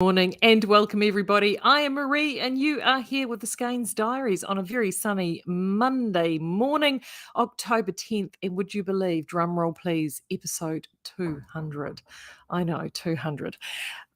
Morning and welcome everybody. I am Maree and you are here with the Skeinz Diaries on a very sunny Monday morning, October 10th. And would you believe, drum roll please, episode 200. I know, 200.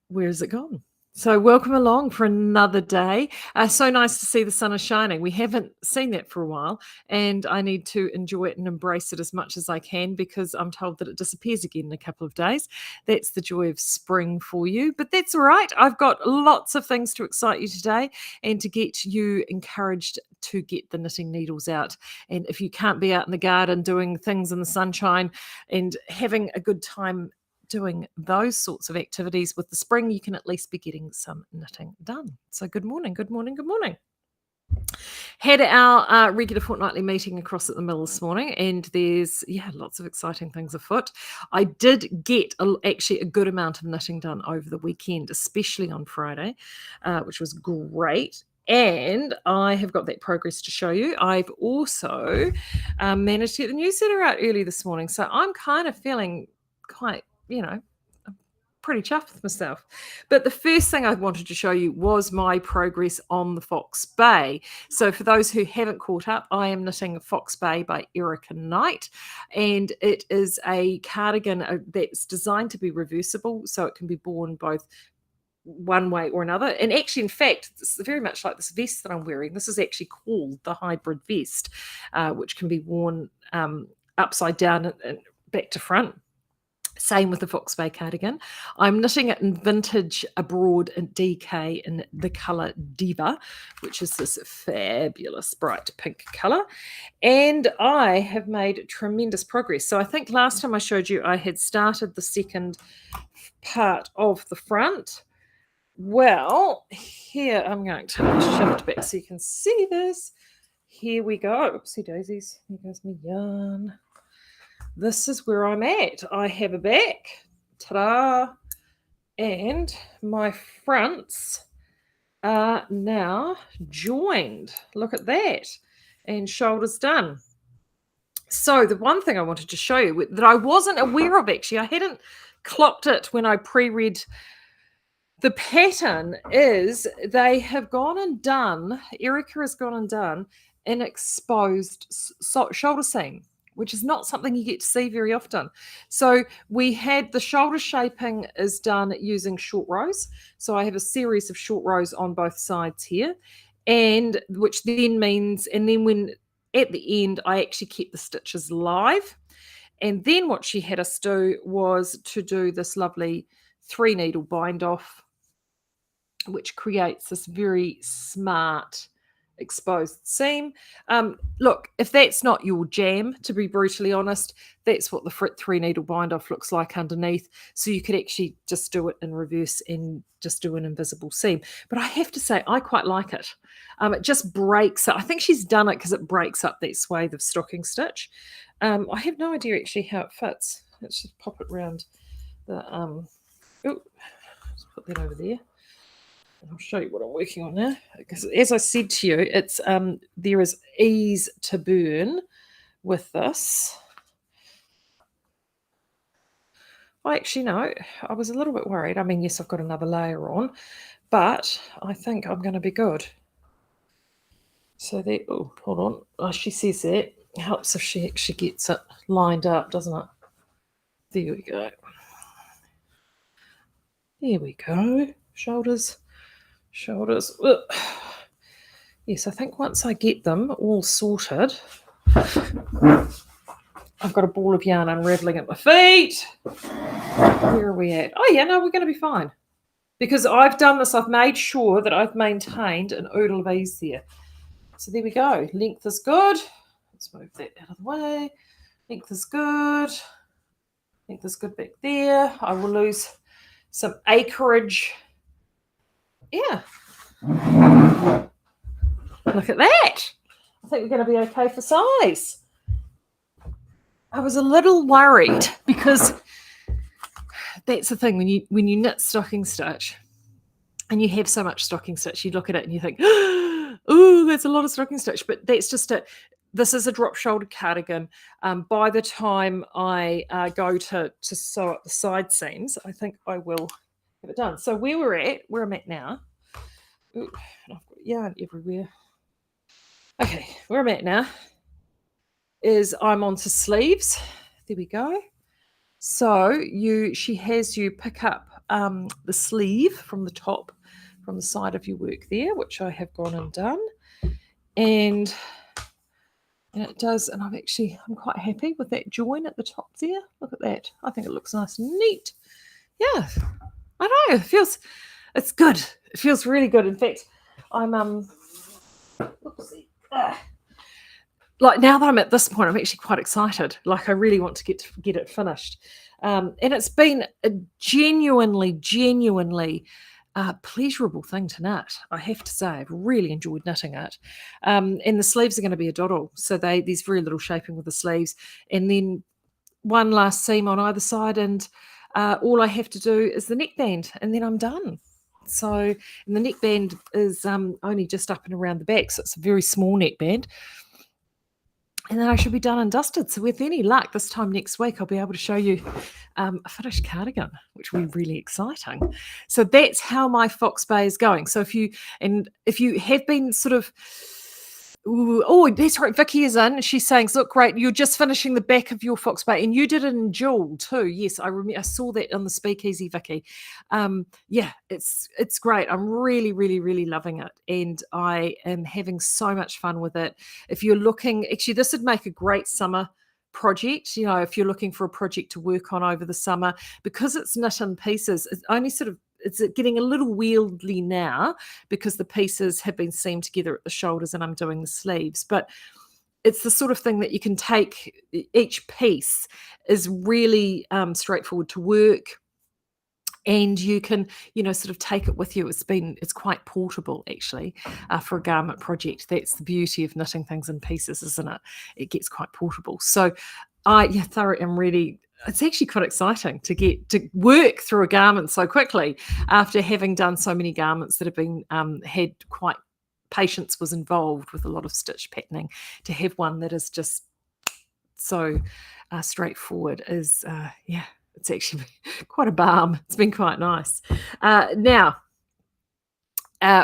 Where has it gone? So welcome along for another day. So nice to see the sun is shining. We haven't seen that for a while, and I need to enjoy it and embrace it as much as I can because I'm told that it disappears again in a couple of days. That's the joy of spring for you, but that's all right. I've got lots of things to excite you today and to get you encouraged to get the knitting needles out. And if you can't be out in the garden doing things in the sunshine and having a good time doing those sorts of activities with the spring, you can at least be getting some knitting done. So good morning, good morning, good morning. Had our regular fortnightly meeting across at the mill this morning, and there's lots of exciting things afoot. I did get actually a good amount of knitting done over the weekend, especially on Friday, which was great. And I have got that progress to show you. I've also managed to get the newsletter out early this morning, so I'm kind of feeling quite pretty chuffed with myself. But the first thing I wanted to show you was my progress on the Fox Bay. So for those who haven't caught up, I am knitting Fox Bay by Erica Knight, and it is a cardigan that's designed to be reversible, so it can be worn both one way or another. And actually, in fact, it's very much like this vest that I'm wearing. This is actually called the hybrid vest, which can be worn upside down and back to front. Same with the Fox Bay cardigan. I'm knitting it in Vintage Abroad in DK in the colour Diva, which is this fabulous bright pink colour. And I have made tremendous progress. So I think last time I showed you, I had started the second part of the front. Well, here I'm going to shift back so you can see this. Here we go. Oopsie daisies. Here goes my yarn. This is where I'm at. I have a back, ta-da, and my fronts are now joined. Look at that. And shoulders done. So the one thing I wanted to show you that I wasn't aware of, actually, I hadn't clocked it when I pre-read the pattern, is they have gone and done, Erica has gone and done an exposed shoulder seam, which is not something you get to see very often. So we had the shoulder shaping is done using short rows. So I have a series of short rows on both sides here, and which then means, and then when at the end, I actually kept the stitches live. And then what she had us do was to do this lovely 3 needle bind off, which creates this very smart exposed seam. Look, if that's not your jam, to be brutally honest, that's what the 3 needle bind off looks like underneath. So you could actually just do it in reverse and just do an invisible seam. But I have to say, I quite like it. It just breaks up. I think she's done it because it breaks up that swathe of stocking stitch. I have no idea actually how it fits. Let's just pop it around the let's put that over there. I'll show you what I'm working on now. Because as I said to you, it's there is ease to burn with this. Well, actually, no, I was a little bit worried. I mean, yes, I've got another layer on, but I think I'm going to be good. So there, oh, hold on. Oh, she says that. It helps if she actually gets it lined up, doesn't it? There we go. There we go. Shoulders. Ugh. Yes, I think once I get them all sorted, I've got a ball of yarn unraveling at my feet. Where are we at? Oh yeah, no, we're going to be fine. Because I've done this, I've made sure that I've maintained an oodle of ease there. So there we go. Length is good. Let's move that out of the way. Length is good. Length is good back there. I will lose some acreage. Yeah. Look at that. I think we're going to be okay for size. I was a little worried because that's the thing when you knit stocking stitch and you have so much stocking stitch, you look at it and you think, oh, that's a lot of stocking stitch. But that's just it. This is a drop shoulder cardigan. By the time I go to sew up the side seams, I think I will have it done. So where I'm at now, ooh, and I've got yarn everywhere. Okay, where I'm at now is I'm onto sleeves. There we go. So she has you pick up the sleeve from the top, from the side of your work there, which I have gone and done. And it does, and I'm quite happy with that join at the top there. Look at that. I think it looks nice and neat. Yeah, I know. It's good. It feels really good. In fact, I'm oopsie. Like now that I'm at this point, I'm actually quite excited. Like I really want to get it finished. And it's been a genuinely pleasurable thing to knit. I have to say, I've really enjoyed knitting it. And the sleeves are going to be a doddle, so there's very little shaping with the sleeves, and then one last seam on either side, and all I have to do is the neckband, and then I'm done. So, and the neckband is only just up and around the back, so it's a very small neckband. And then I should be done and dusted. So with any luck, this time next week, I'll be able to show you a finished cardigan, which will be really exciting. So that's how my Fox Bay is going. So if you have been sort of, oh, that's right, Vicky is in. She's saying, look, great, you're just finishing the back of your Fox Bay, and you did it in Jewel too. Yes, I remember. I saw that on the Speakeasy, Vicky. Yeah, it's great. I'm really loving it, and I am having so much fun with it. If you're looking, actually, this would make a great summer project. You know, if you're looking for a project to work on over the summer, because it's knit in pieces, it's getting a little wieldy now because the pieces have been seamed together at the shoulders and I'm doing the sleeves. But it's the sort of thing that you can take. Each piece is really straightforward to work, and you can, sort of take it with you. It's quite portable, actually, for a garment project. That's the beauty of knitting things in pieces, isn't it? It gets quite portable. So it's actually quite exciting to get to work through a garment so quickly after having done so many garments that have been had quite patience was involved with a lot of stitch patterning. To have one that is just so straightforward is it's actually quite a balm. It's been quite nice. Now,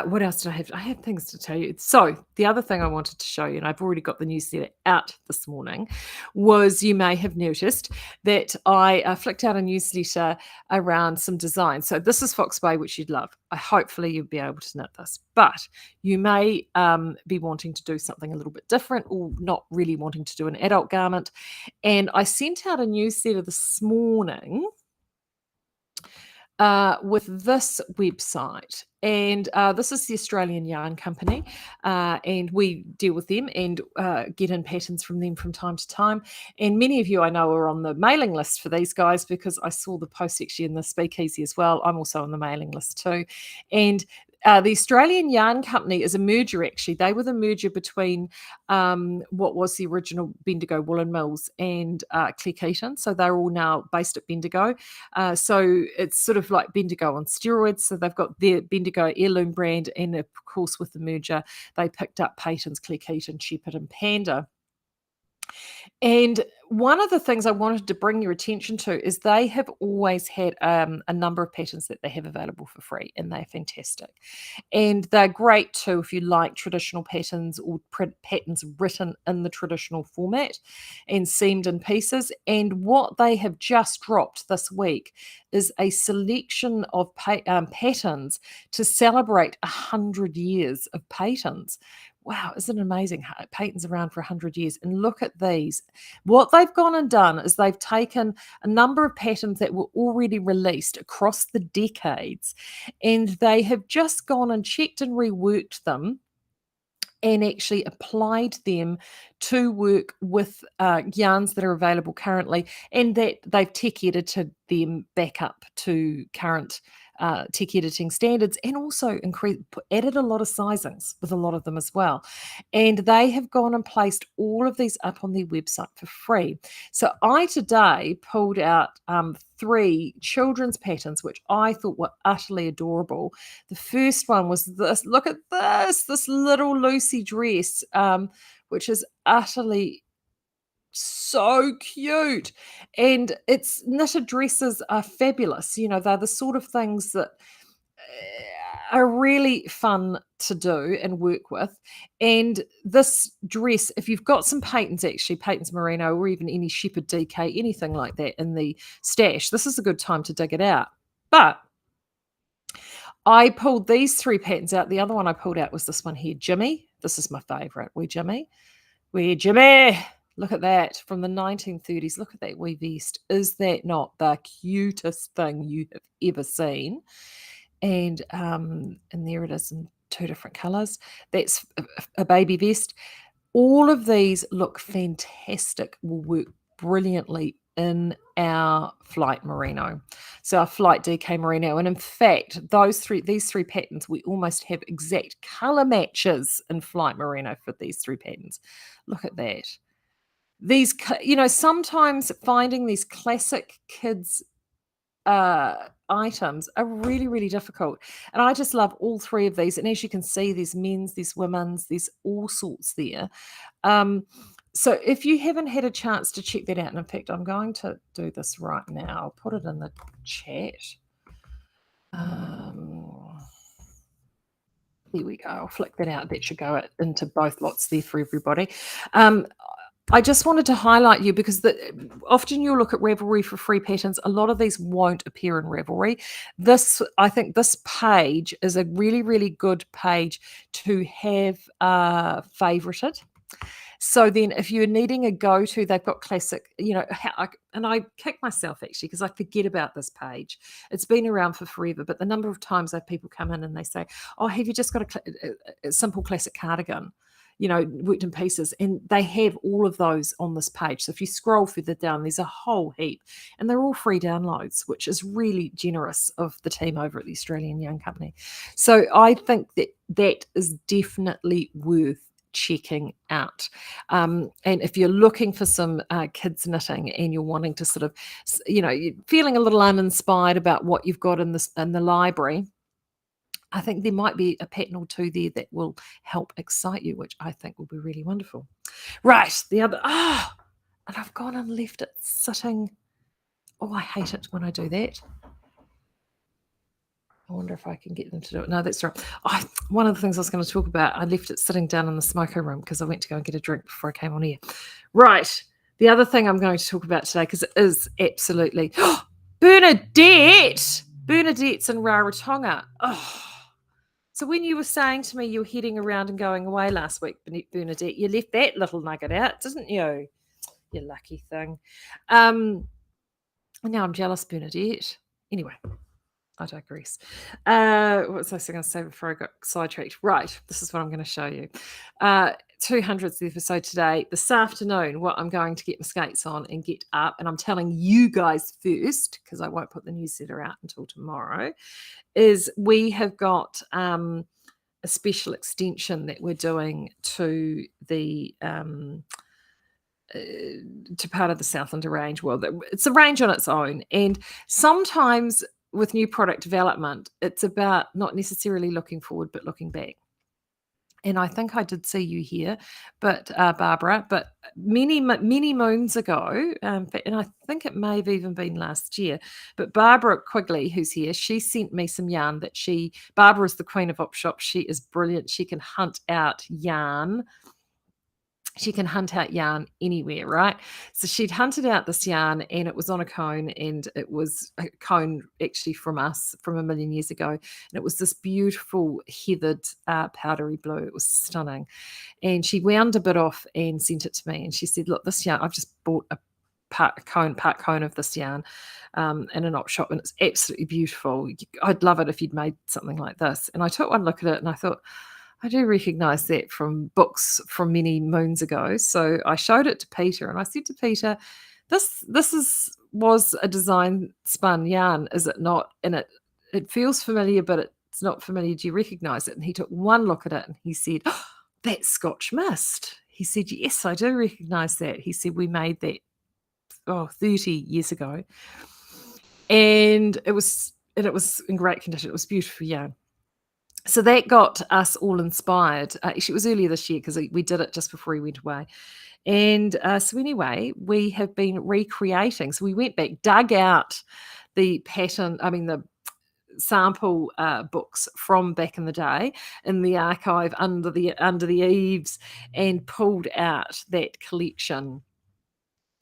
what else did I have? I had things to tell you. So the other thing I wanted to show you, and I've already got the newsletter out this morning, was you may have noticed that I flicked out a newsletter around some design. So this is Fox Bay, which you'd love. Hopefully you'll be able to knit this, but you may be wanting to do something a little bit different, or not really wanting to do an adult garment. And I sent out a newsletter this morning with this website, and this is the Australian Yarn Company, and we deal with them and get in patterns from them from time to time. And many of you I know are on the mailing list for these guys, because I saw the post actually in the Speakeasy as well. I'm also on the mailing list too. And the Australian Yarn Company is a merger, actually. They were the merger between what was the original Bendigo Woolen Mills and Cleckheaton. So they're all now based at Bendigo. So it's sort of like Bendigo on steroids. So they've got their Bendigo heirloom brand, and of course with the merger, they picked up Patons, Cleckheaton, Shepherd and Panda. And one of the things I wanted to bring your attention to is they have always had a number of patterns that they have available for free, and they're fantastic. And they're great too if you like traditional patterns, or patterns written in the traditional format and seamed in pieces. And what they have just dropped this week is a selection of patterns to celebrate 100 years of Patons. Wow, isn't it amazing how Patons around for 100 years? And look at these. What they've gone and done is they've taken a number of patterns that were already released across the decades, and they have just gone and checked and reworked them and actually applied them to work with yarns that are available currently, and that they've tech edited them back up to current tech editing standards, and also added a lot of sizings with a lot of them as well. And they have gone and placed all of these up on their website for free. So I today pulled out 3 children's patterns, which I thought were utterly adorable. The first one was this. Look at this little Lucy dress, which is utterly So cute. And its knitted dresses are fabulous. They're the sort of things that are really fun to do and work with. And this dress, if you've got some Patons, actually, Patons Merino, or even any Shepherd DK, anything like that in the stash, this is a good time to dig it out. But I pulled these 3 patterns out. The other one I pulled out was this one here, Jimmy. This is my favorite. Wee Jimmy. Wee Jimmy. Look at that from the 1930s. Look at that wee vest. Is that not the cutest thing you have ever seen? And there it is in 2 different colors. That's a baby vest. All of these look fantastic, will work brilliantly in our flight merino. So our flight DK merino. And in fact, these three patterns, we almost have exact color matches in flight merino for these 3 patterns. Look at that. These, sometimes finding these classic kids items are really, really difficult. And I just love all 3 of these. And as you can see, there's men's, there's women's, there's all sorts there. So if you haven't had a chance to check that out, and in fact, I'm going to do this right now. I'll put it in the chat. There we go. I'll flick that out. That should go into both lots there for everybody. I just wanted to highlight you because often you'll look at Ravelry for free patterns. A lot of these won't appear in Ravelry. I think this page is a really, really good page to have favorited. So then if you're needing a go-to, they've got classic, and I kick myself actually because I forget about this page. It's been around for forever, but the number of times that people come in and they say, oh, have you just got a simple classic cardigan? Worked in pieces, and they have all of those on this page. So if you scroll further down, there's a whole heap, and they're all free downloads, which is really generous of the team over at the Australian Young Company. So I think that is definitely worth checking out. And if you're looking for some kids knitting and you're wanting to sort of, you're feeling a little uninspired about what you've got in the library, I think there might be a pattern or 2 there that will help excite you, which I think will be really wonderful. Right, and I've gone and left it sitting. Oh, I hate it when I do that. I wonder if I can get them to do it. No, that's right. One of the things I was going to talk about, I left it sitting down in the smoker room because I went to go and get a drink before I came on here. Right, the other thing I'm going to talk about today, because it is absolutely... Bernadette's in Rarotonga. Oh. So when you were saying to me you were heading around and going away last week, Bernadette, you left that little nugget out, didn't you? You lucky thing. And now I'm jealous, Bernadette. Anyway, I digress. What was I going to say before I got sidetracked? Right, this is what I'm going to show you. 200th episode today. This afternoon, what I'm going to get my skates on and get up, and I'm telling you guys first, because I won't put the newsletter out until tomorrow, is we have got a special extension that we're doing to the to part of the Southlander range. Well, it's a range on its own, and sometimes with new product development, it's about not necessarily looking forward, but looking back. And I think I did see you here, but Barbara, but many moons ago, and I think it may have even been last year, but Barbara Quigley, who's here, she sent me some yarn that Barbara is the queen of op shop. She is brilliant. She can hunt out yarn. She can hunt out yarn anywhere, right? So she'd hunted out this yarn, and it was on a cone, and it was a cone actually from us from a million years ago. And it was this beautiful heathered powdery blue. It was stunning. And she wound a bit off and sent it to me. And she said, look, this yarn, I've just bought a part cone of this yarn in an op shop, and it's absolutely beautiful. I'd love it if you'd made something like this. And I took one look at it, and I thought, I do recognise that from books from many moons ago. So I showed it to Peter, and I said to Peter, this was a design spun yarn, is it not? And it feels familiar, but it's not familiar. Do you recognise it? And he took one look at it, and he said, oh, that's Scotch Mist. He said, yes, I do recognise that. He said, we made that 30 years ago. And it was in great condition. It was beautiful yarn. So that got us all inspired. Actually, it was earlier this year because we did it just before he went away. And so anyway, we have been recreating. So we went back, dug out the the sample books from back in the day in the archive under the eaves, and pulled out that collection.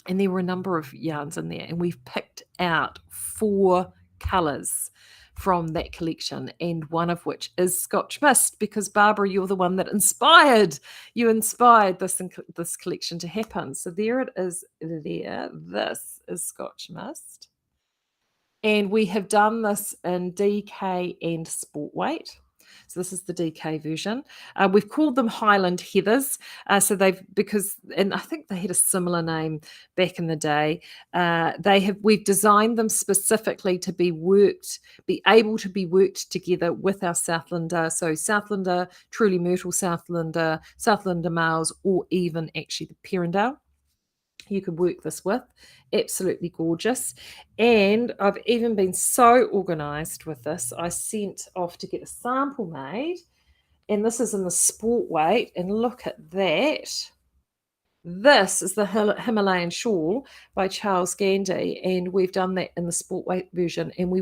And there were a number of yarns in there, and we've picked out 4 colours from that collection, and one of which is Scotch Mist, because Barbara, you're the one that inspired this collection to happen. So there it is there. This is Scotch Mist. And we have done this in DK and sport weight. So this is the DK version. We've called them Highland Heathers. And I think they had a similar name back in the day. We've designed them specifically to be able to be worked together with our Southlander. So Southlander, Truly Myrtle Southlander, Southlander males, or even actually the Perrindale. You could work this with. Absolutely gorgeous. And I've even been so organized with this, I sent off to get a sample made, and this is in the sport weight, and look at that. This is the Himalayan shawl by Charles Gandy, and we've done that in the sport weight version. And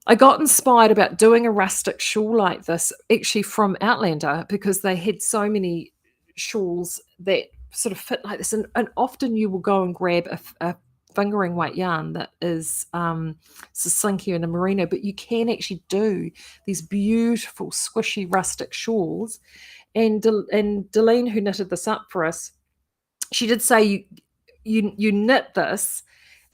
I got inspired about doing a rustic shawl like this actually from Outlander, because they had so many shawls that sort of fit like this. And often you will go and grab a fingering weight yarn that is slinky and a merino, but you can actually do these beautiful squishy rustic shawls. And Delene, who knitted this up for us, she did say you knit this,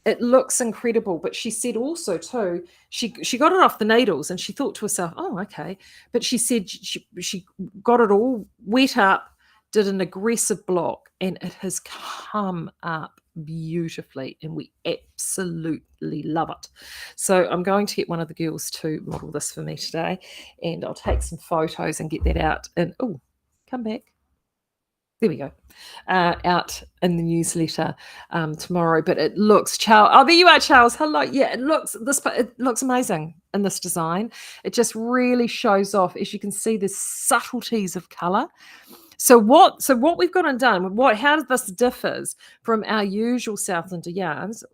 it looks incredible, but she said also too, she got it off the needles and she thought to herself, oh, okay, but she said she got it all wet up, did an aggressive block, and it has come up beautifully, and we absolutely love it. So I'm going to get one of the girls to model this for me today, and I'll take some photos and get that out. And come back. There we go. Out in the newsletter tomorrow. But it looks, Charles. Oh, there you are, Charles. Hello. Yeah, it looks amazing in this design. It just really shows off, as you can see, the subtleties of color. So what we've gone and done, how this differs from our usual Southlander yarns,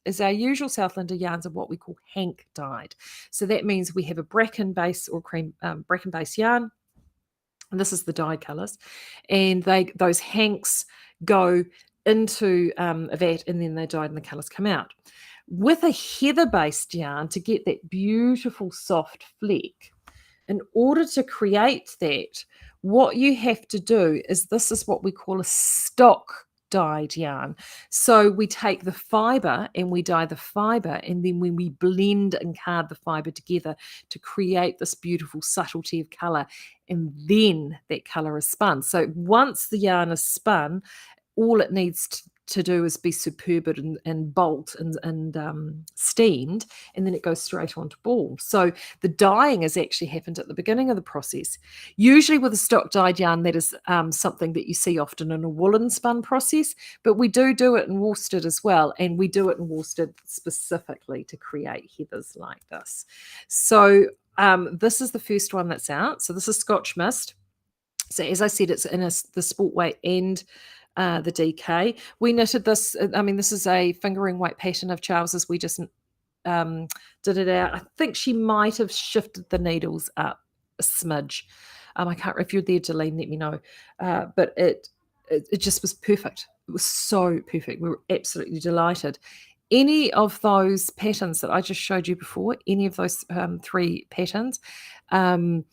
is our usual Southlander yarns are what we call hank dyed. So that means we have a bracken base or cream bracken base yarn. And this is the dye colours, and those hanks go into a vat, and then they're dyed and the colours come out. With a heather-based yarn, to get that beautiful soft fleck, in order to create that, what you have to do is, this is what we call a stock dyed yarn. So we take the fibre and we dye the fibre, and then when we blend and card the fibre together to create this beautiful subtlety of colour, and then that colour is spun. So once the yarn is spun, all it needs to do is be superbed and bolt and steamed, and then it goes straight onto ball. So the dyeing has actually happened at the beginning of the process. Usually with a stock dyed yarn, that is something that you see often in a woolen spun process, but we do it in worsted as well, and we do it in worsted specifically to create heathers like this. So this is the first one that's out. So this is Scotch Mist. So as I said, it's in the sport weight and the DK. We knitted this. This is a fingering weight pattern of Charles's. We just did it out. I think she might have shifted the needles up a smidge. I can't. If you're there, Delene, let me know. But it just was perfect. It was so perfect. We were absolutely delighted. Any of those patterns that I just showed you before, any of those 3 patterns, would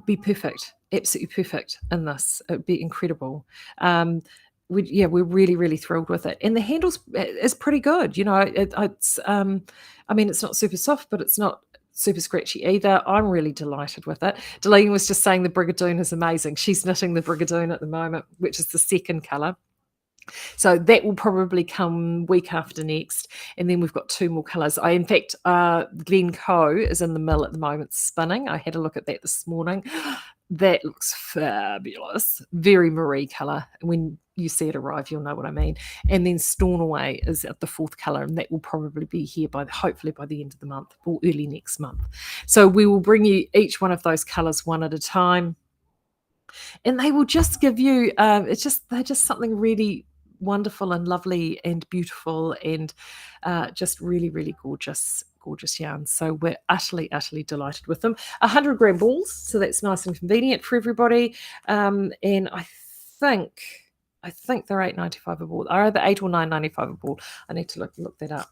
be perfect. Absolutely perfect in this. It would be incredible. We're really, really thrilled with it. And the handles is pretty good. It's not super soft, but it's not super scratchy either. I'm really delighted with it. Delene was just saying the Brigadoon is amazing. She's knitting the Brigadoon at the moment, which is the second colour. So that will probably come week after next. And then we've got 2 more colours. In fact, Glencoe is in the mill at the moment spinning. I had a look at that this morning. That looks fabulous. Very Maree colour. When you see it arrive, you'll know what I mean. And then Stornoway is at the 4th colour, and that will probably be here hopefully by the end of the month or early next month. So we will bring you each one of those colours one at a time, and they will just give you they're just something really wonderful and lovely and beautiful, and just really, really gorgeous yarns. So we're utterly delighted with them. 100-gram balls, so that's nice and convenient for everybody. And I think they're $8.95 a ball. Are either $8 or $9.95 a ball? I need to look that up.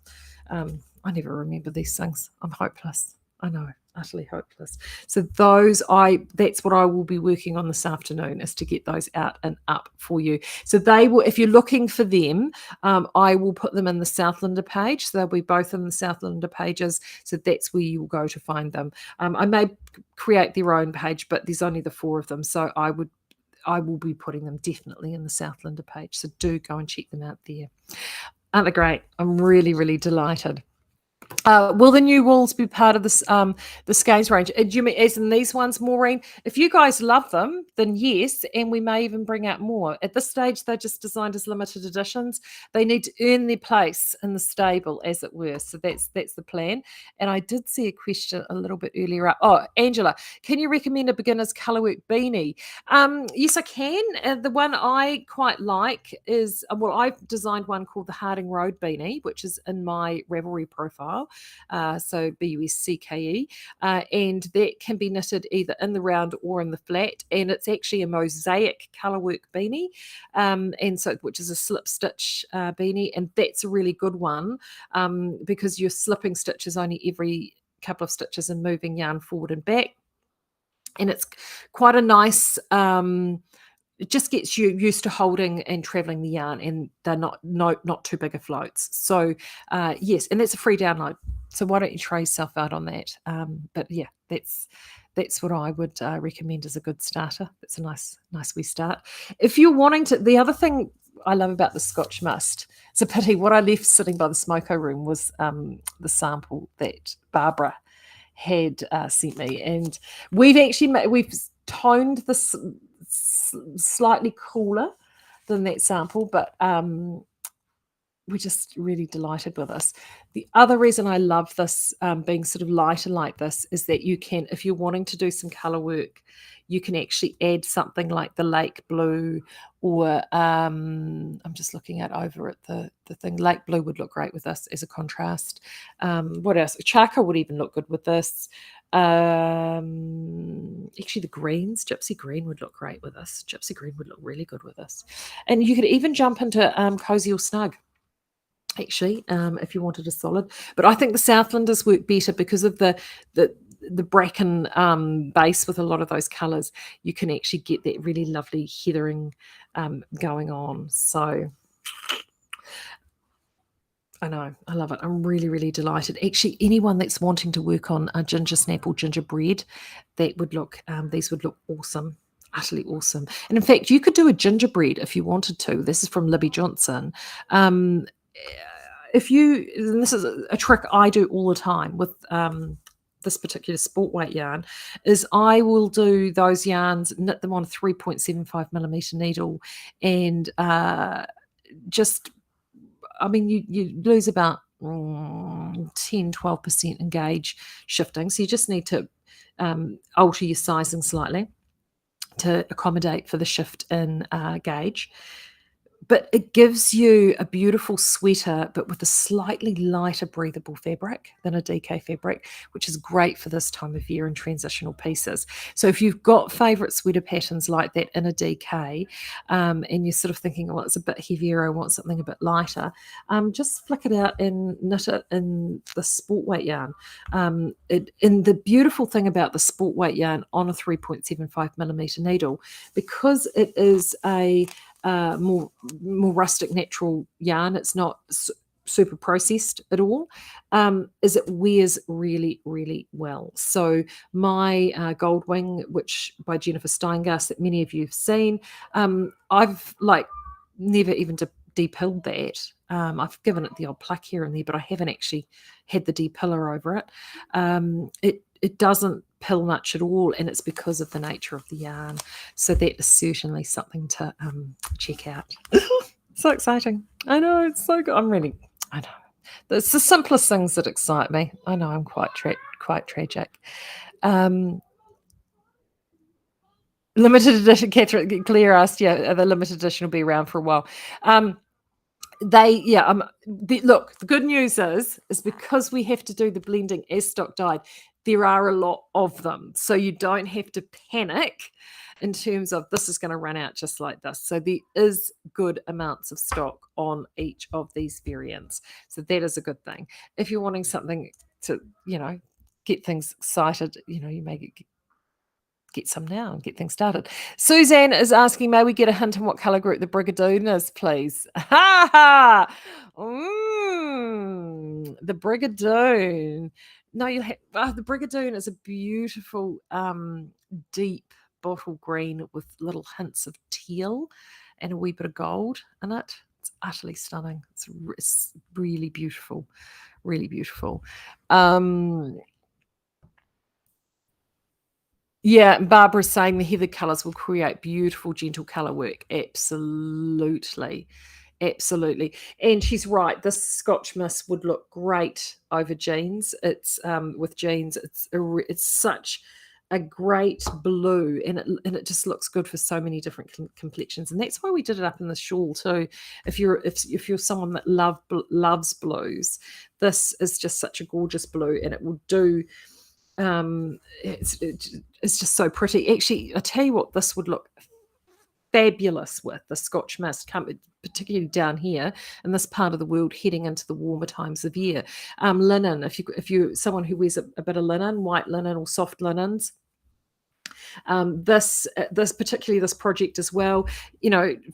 I never remember these things. I'm hopeless. I know, utterly hopeless. So that's what I will be working on this afternoon, is to get those out and up for you. So they will, if you're looking for them, I will put them in the Southlander page. So they'll be both in the Southlander pages. So that's where you will go to find them. I may create their own page, but there's only the 4 of them. So I will be putting them definitely in the Southlander page. So do go and check them out there. Aren't they great? I'm really, really delighted. Will the new walls be part of this, the Skeinz range? Do you mean as in these ones, Maureen? If you guys love them, then yes, and we may even bring out more. At this stage, they're just designed as limited editions. They need to earn their place in the stable, as it were. So that's the plan. And I did see a question a little bit earlier up. Oh, Angela, can you recommend a beginner's colourwork beanie? Yes, I can. The one I quite like is, I've designed one called the Harding Road beanie, which is in my Ravelry profile. So BUSCKE, and that can be knitted either in the round or in the flat, and it's actually a mosaic colourwork beanie, and so which is a slip stitch beanie, and that's a really good one because your slipping stitch is only every couple of stitches and moving yarn forward and back, and it's quite a nice it just gets you used to holding and traveling the yarn, and they're not too big of floats. So yes, and that's a free download. So why don't you try yourself out on that? But yeah, that's what I would recommend as a good starter. That's a nice wee start. If you're wanting to, the other thing I love about the Scotch Must, it's a pity what I left sitting by the smoko room was the sample that Barbara had sent me, and we've toned this slightly cooler than that sample, but we're just really delighted with this. The other reason I love this being sort of lighter like this is that you can, if you're wanting to do some colour work, you can actually add something like the lake blue, or I'm just looking over at the thing. Lake blue would look great with this as a contrast. What else? Charcoal would even look good with this. Actually, the greens, gypsy green would look great with this. Gypsy green would look really good with this. And you could even jump into cozy or snug, actually, if you wanted a solid. But I think the Southlanders work better because of the bracken base with a lot of those colours. You can actually get that really lovely heathering going on. So I know, I love it. I'm really, really delighted. Actually, anyone that's wanting to work on a ginger snap or gingerbread, that would look, these would look awesome, utterly awesome. And in fact, you could do a gingerbread if you wanted to. This is from Libby Johnson. This is a trick I do all the time with this particular sport weight yarn, is I will do those yarns, knit them on a 3.75mm needle, and you lose about 10-12% in gauge shifting. So you just need to alter your sizing slightly to accommodate for the shift in gauge. But it gives you a beautiful sweater, but with a slightly lighter breathable fabric than a DK fabric, which is great for this time of year in transitional pieces. So if you've got favourite sweater patterns like that in a DK, and you're sort of thinking, well, it's a bit heavier, I want something a bit lighter, just flick it out and knit it in the sport weight yarn. And the beautiful thing about the sport weight yarn on a 3.75mm needle, because it is a more rustic natural yarn, it's not super processed at all, is it wears really, really well. So my Gold Wing, which by Jennifer Steingast, that many of you have seen, I've never even depilled that. I've given it the odd pluck here and there, but I haven't actually had the depiller over it. It doesn't pill much at all, and it's because of the nature of the yarn. So that is certainly something to check out. So exciting. I know, it's so good. I know. It's the simplest things that excite me. I know I'm quite tragic. Limited edition, Catherine Claire asked, yeah, the limited edition will be around for a while. Look, the good news is because we have to do the blending as stock dyed, there are a lot of them. So you don't have to panic in terms of this is going to run out just like this. So there is good amounts of stock on each of these variants. So that is a good thing. If you're wanting something to, get things excited, you may get some now and get things started. Suzanne is asking, may we get a hint on what colour group the Brigadoon is, please? The Brigadoon. No, the Brigadoon is a beautiful deep bottle green with little hints of teal and a wee bit of gold in it. It's utterly stunning. It's really beautiful, really beautiful. Yeah, Barbara's saying the heather colours will create beautiful, gentle colour work. Absolutely. Absolutely. And she's right. This Scotch mist would look great over jeans. It's with jeans. It's such a great blue, and it just looks good for so many different complexions. And that's why we did it up in the shawl too. If you're someone that loves blues, this is just such a gorgeous blue, and it will do. It's just so pretty. Actually, I tell you what, this would look fabulous with the Scotch mist, particularly down here in this part of the world, heading into the warmer times of year. Linen, if you're someone who wears a bit of linen, white linen or soft linens. This particularly this project as well,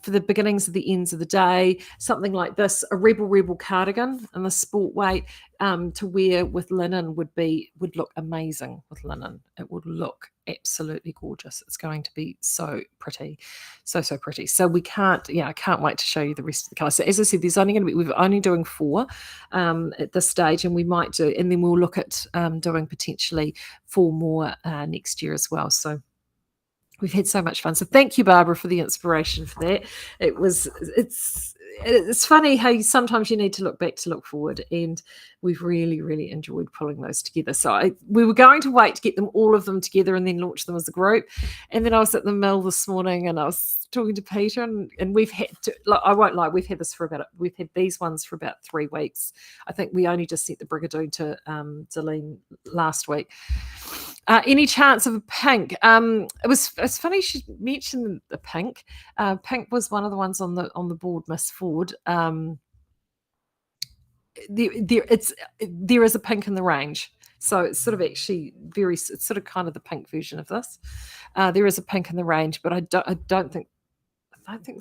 for the beginnings of the ends of the day, something like this, a rebel cardigan in the sport weight to wear with linen would look amazing with linen. It would look absolutely gorgeous. It's going to be so pretty, so pretty. So I can't wait to show you the rest of the colours. So as I said, we're only doing 4 at this stage, and we might do, and then we'll look at doing potentially 4 more next year as well. So we've had so much fun. So thank you, Barbara, for the inspiration for that. It's funny how sometimes you need to look back to look forward, and we've really, really enjoyed pulling those together. So we were going to wait to get all of them together and then launch them as a group. And then I was at the mill this morning and I was talking to Peter, and we've had to, I won't lie, we've had these ones for about 3 weeks. I think we only just sent the Brigadoon to Delene last week. Any chance of a pink? It's funny she mentioned the pink. Pink was one of the ones on the board, Miss Ford. There is a pink in the range, so it's sort of actually it's sort of kind of the pink version of this. There is a pink in the range, but I don't think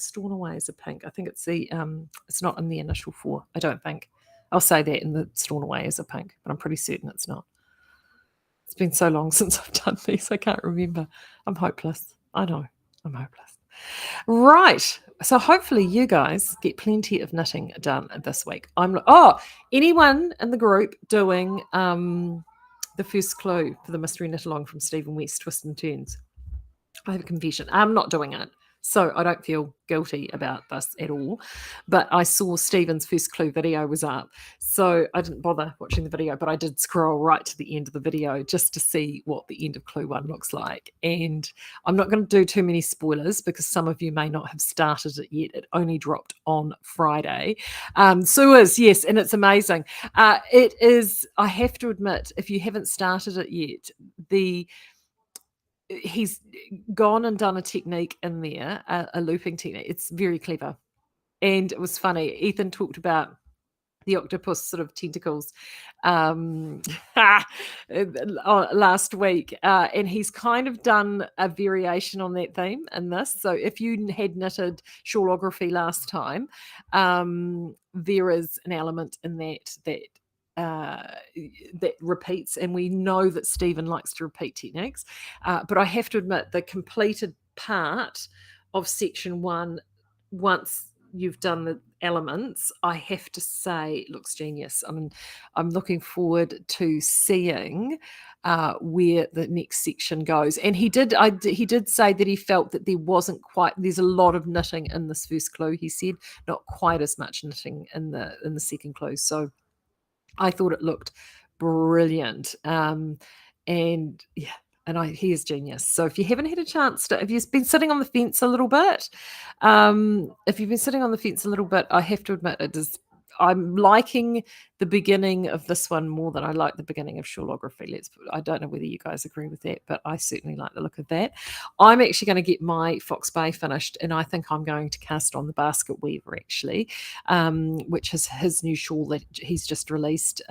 Stornoway is a pink. I think it's it's not in the initial 4. I don't think. I'll say that in the Stornoway is a pink, but I'm pretty certain it's not. It's been so long since I've done these, I can't remember. I'm hopeless. I know, I'm hopeless. Right. So hopefully you guys get plenty of knitting done this week. Anyone in the group doing the first clue for the mystery knit along from Stephen West, Twists and Turns? I have a confession. I'm not doing it. So I don't feel guilty about this at all. But I saw Stephen's first clue video was up. So I didn't bother watching the video, but I did scroll right to the end of the video just to see what the end of clue 1 looks like. And I'm not going to do too many spoilers because some of you may not have started it yet. It only dropped on Friday. Suez, yes, and it's amazing. It is, I have to admit, if you haven't started it yet, he's gone and done a technique in there, a looping technique. It's very clever. And it was funny. Ethan talked about the octopus sort of tentacles last week. And he's kind of done a variation on that theme in this. So if you had knitted shawlography last time, there is an element in that repeats, and we know that Stephen likes to repeat techniques, but I have to admit the completed part of section 1, once you've done the elements, I have to say it looks genius. I mean, I'm looking forward to seeing where the next section goes. And he did say that he felt that there's a lot of knitting in this first clue. He said not quite as much knitting in the second clue. So I thought it looked brilliant. And yeah, he is genius. So if you haven't had a chance if you've been sitting on the fence a little bit, if you've been sitting on the fence a little bit, I have to admit I'm liking the beginning of this one more than I like the beginning of Shawlography. I don't know whether you guys agree with that, but I certainly like the look of that. I'm actually going to get my Fox Bay finished, and I think I'm going to cast on the Basket Weaver actually, which is his new shawl that he's just released.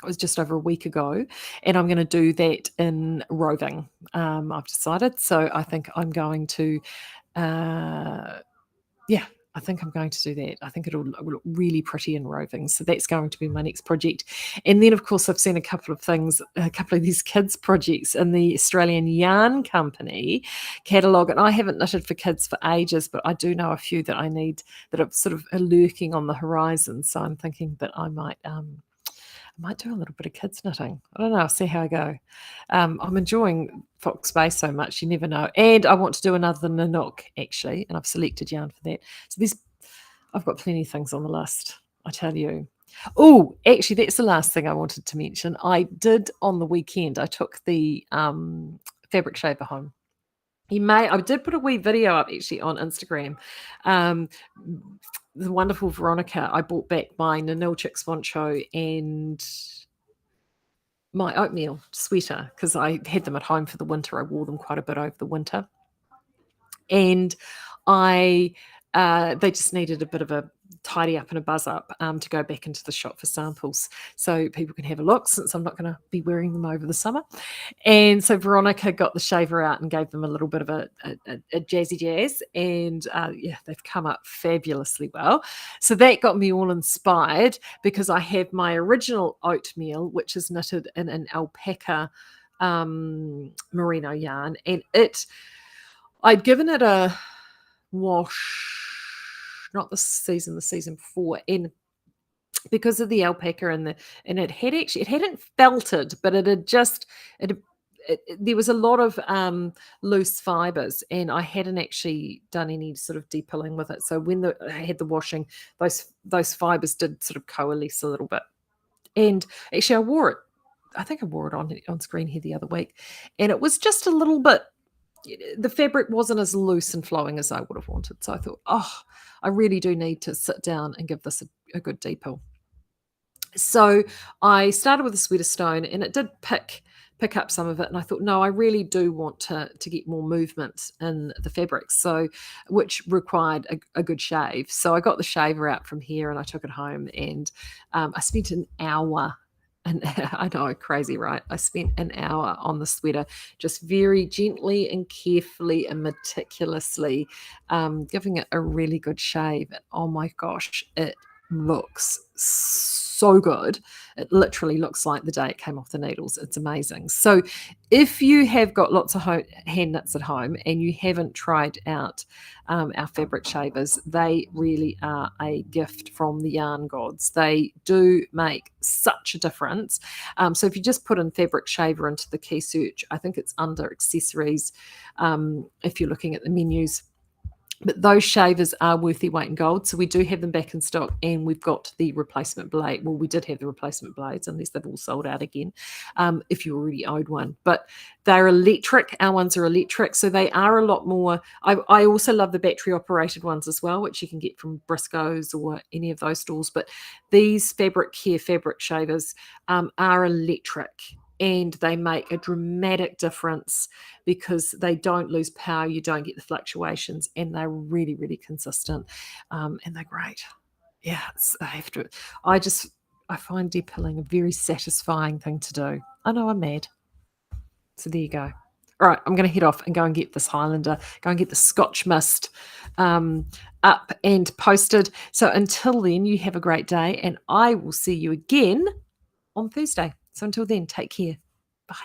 It was just over a week ago, and I'm going to do that in roving. I've decided, so I think I'm going to, I think I'm going to do that. I think it'll look really pretty in roving. So that's going to be my next project. And then, of course, I've seen a couple of these kids projects in the Australian Yarn Company catalogue. And I haven't knitted for kids for ages, but I do know a few that I need that are sort of lurking on the horizon. So I'm thinking that I might do a little bit of kids knitting. I don't know. I'll see how I go. I'm enjoying Fox Bay so much. You never know. And I want to do another Nanook, actually, and I've selected yarn for that. So I've got plenty of things on the list, I tell you. Oh, actually, that's the last thing I wanted to mention. I did on the weekend. I took the fabric shaver home. I did put a wee video up actually on Instagram. The wonderful Veronica, I brought back my Nanil Chicks poncho and my oatmeal sweater because I had them at home for the winter. I wore them quite a bit over the winter. And they just needed a bit of a tidy up and a buzz up to go back into the shop for samples so people can have a look, since I'm not going to be wearing them over the summer. And so Veronica got the shaver out and gave them a little bit of a jazzy jazz, and they've come up fabulously well. So that got me all inspired, because I have my original oatmeal, which is knitted in an alpaca merino yarn, and I'd given it a wash, not this season, the season before, and because of the alpaca and it hadn't felted, but there was a lot of loose fibers, and I hadn't actually done any sort of depilling with it. So when I had the washing, those fibers did sort of coalesce a little bit. And actually, I wore it. I think I wore it on screen here the other week, and it was just a little bit. The fabric wasn't as loose and flowing as I would have wanted. So I thought, I really do need to sit down and give this a good depil. So I started with a sweater stone, and it did pick up some of it. And I thought, no, I really do want to get more movement in the fabric, which required a good shave. So I got the shaver out from here and I took it home, and I spent an hour. And I know, crazy, right? I spent an hour on the sweater, just very gently and carefully and meticulously giving it a really good shave. And oh my gosh, it looks so good. It literally looks like the day it came off the needles. It's amazing. So if you have got lots of hand knits at home and you haven't tried out our fabric shavers, they really are a gift from the yarn gods. They do make such a difference. So if you just put in fabric shaver into the key search, I think it's under accessories if you're looking at the menus. But those shavers are worth their weight in gold. So we do have them back in stock, and we've got the replacement blade. Well, we did have the replacement blades, unless they've all sold out again, if you already owed one. But they're electric. Our ones are electric, so they are a lot more. I also love the battery-operated ones as well, which you can get from Briscoe's or any of those stores. But these Fabric Care fabric shavers are electric, and they make a dramatic difference because they don't lose power, you don't get the fluctuations, and they're really, really consistent, and they're great. Yeah, I find depilling a very satisfying thing to do. I know, I'm mad. So there you go. All right, I'm going to head off and go and get this Highlander, go and get the Scotch Mist up and posted. So until then, you have a great day, and I will see you again on Thursday. So until then, take care. Bye.